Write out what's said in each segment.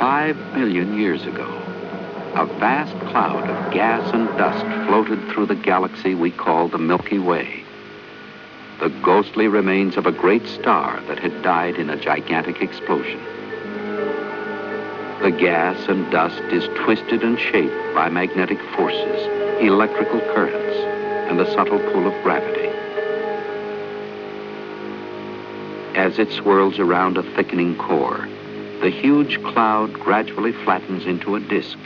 5 million years ago, a vast cloud of gas and dust floated through the galaxy we call the Milky Way, the ghostly remains of a great star that had died in a gigantic explosion. The gas and dust is twisted and shaped by magnetic forces, electrical currents, and the subtle pull of gravity. As it swirls around a thickening core, the huge cloud gradually flattens into a disk.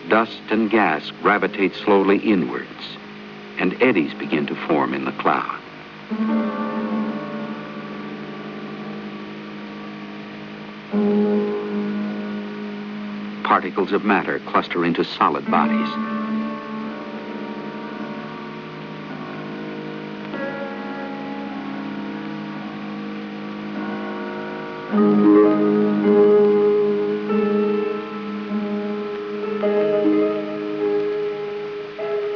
Dust and gas gravitate slowly inwards, and eddies begin to form in the cloud. Particles of matter cluster into solid bodies.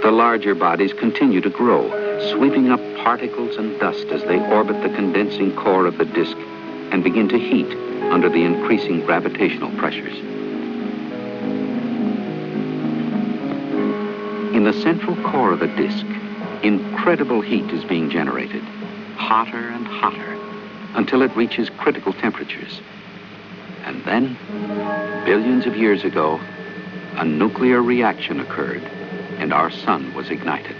The larger bodies continue to grow, sweeping up particles and dust as they orbit the condensing core of the disk and begin to heat under the increasing gravitational pressures. In the central core of the disk, incredible heat is being generated, hotter and hotter, until it reaches critical temperatures. And then, billions of years ago, a nuclear reaction occurred, and our sun was ignited.